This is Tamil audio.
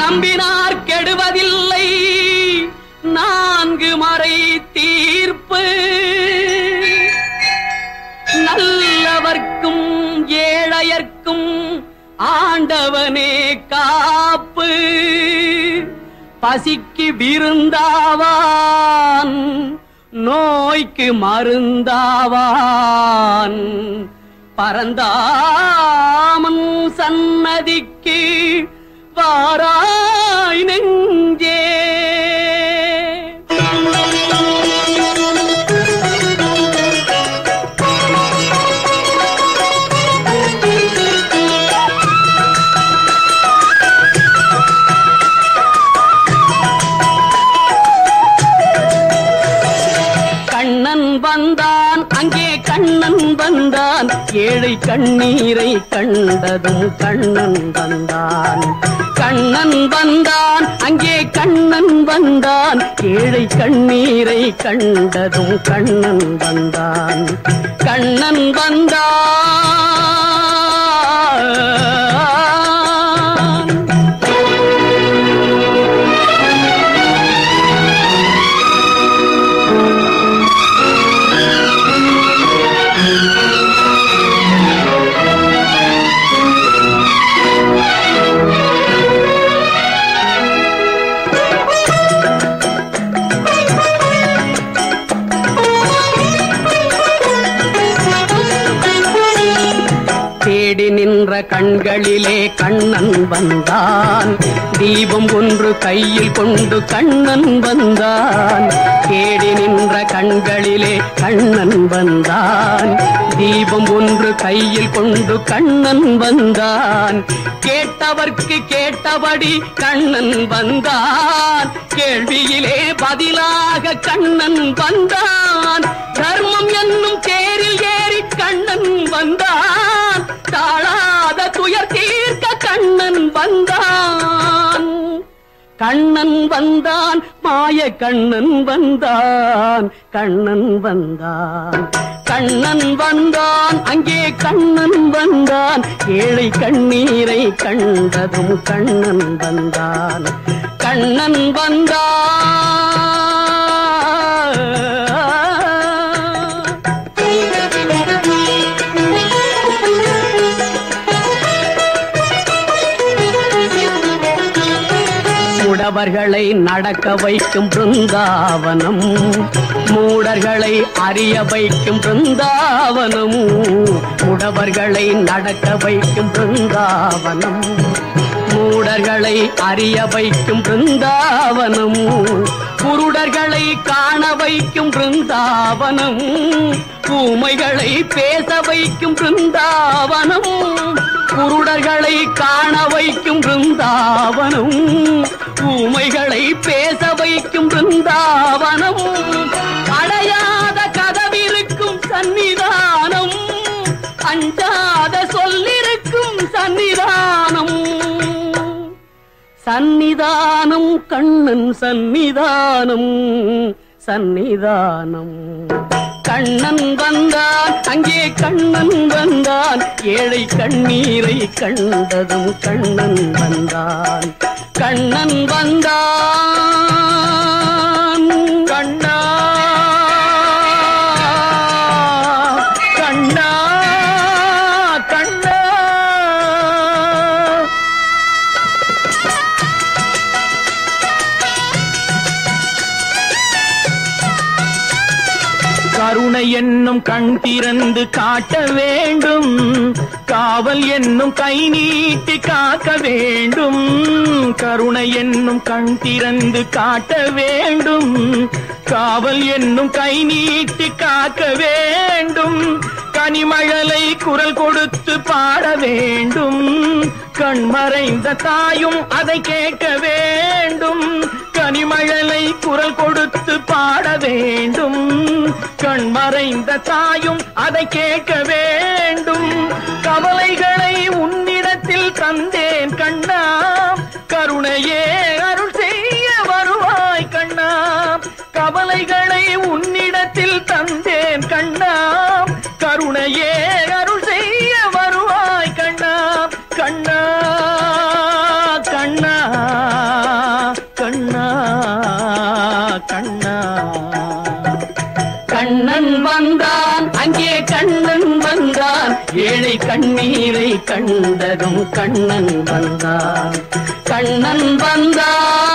நம்பினார் கெடுவதில்லை நான்கு மறை தீர்ப்பு நல்லவர்க்கும் ஏழையர்க்கும் ஆண்டவனே காப்பு பசிக்கு விருந்தாவான் நோய்க்கு மருந்தாவான் பரந்தாமன் சன்னதிக்கு வாராய் நெஞ்சே வந்தான் அங்கே கண்ணன் வந்தான் ஏழை கண்ணீரை கண்டதும் கண்ணன் வந்தான் கண்ணன் வந்தான் அங்கே கண்ணன் வந்தான் ஏழை கண்ணீரை கண்டதும் கண்ணன் வந்தான் கண்ணன் வந்தான் தேடி நின்ற கண்களிலே கண்ணன் வந்தான் தீபம் ஒன்று கையில் கொண்டு கண்ணன் வந்தான் தேடி நின்ற கண்களிலே கண்ணன் வந்தான் தீபம் ஒன்று கையில் கொண்டு கண்ணன் வந்தான் கேட்டவர்க்கு கேட்டபடி கண்ணன் வந்தான் கேள்வியிலே பதிலாக கண்ணன் வந்தான் தர்மம் என்னும் தேரில் ஏறி கண்ணன் வந்தான் தாழாத துயர் தீர்க்க கண்ணன் வந்தான் கண்ணன் வந்தான் மாய கண்ணன் வந்தான் கண்ணன் வந்தான் கண்ணன் வந்தான் அங்கே கண்ணன் வந்தான் ஏழை கண்ணீரை கண்டதும் கண்ணன் வந்தான் கண்ணன் வந்தான் முடவர்களை நடக்க வைக்கும் பிருந்தாவனம் மூடர்களை அறிய வைக்கும் பிருந்தாவனம் முடவர்களை நடக்க வைக்கும் பிருந்தாவனம் மூடர்களை அறிய வைக்கும் பிருந்தாவனம் குருடர்களை காண வைக்கும் பிருந்தாவனம் ஊமைகளை பேச வைக்கும் பிருந்தாவனம் குருடர்களை காண வைக்கும் பிருந்தாவனம் ஊமைகளை பேச வைக்கும் பிருந்தாவனம் அடையாத கதவிருக்கும் சன்னிதானம் அஞ்சாத சொல்லிருக்கும் சன்னிதானம் சன்னிதானம் கண்ணன் சன்னிதானம் சன்னிதானம் கண்ணன் வந்தான் அங்கே கண்ணன் வந்தான் ஏழை கண்ணீரை கண்டதும் கண்ணன் வந்தான் கண்ணன் வந்தான் கண்ணா கண்ணா கண்ணா கருணை என்னும் கண் திறந்து காட்ட வேண்டும் காவல் என்னும் கை நீட்டி காக்க வேண்டும் கருணை என்னும் கண் திறந்து காட்ட வேண்டும் காவல் என்னும் கை நீட்டி காக்க வேண்டும் கனிமழலை குரல் கொடுத்து பாட வேண்டும் கண்மறைந்த தாயும் அதை கேட்க வேண்டும் கனிமழலை குரல் கொடுத்து பாட வேண்டும் கண்மறைந்த தாயும் அதை கேட்க வேண்டும் கவலைகளை உன்னிடத்தில் தந்தேன் கண்ணா கருணையே அருள் செய்ய வருவாய் கண்ணா கவலைகளை உன்னிடத்தில் தந்தேன் கண்ணா கருணையே அருள் செய்ய வருவாய் கண்ணா கண்ணா கண்ணா கண்ணன் வந்தான், ஏழை கண்ணீரை கண்டதும் கண்ணன் வந்தான், கண்ணன் வந்தான்.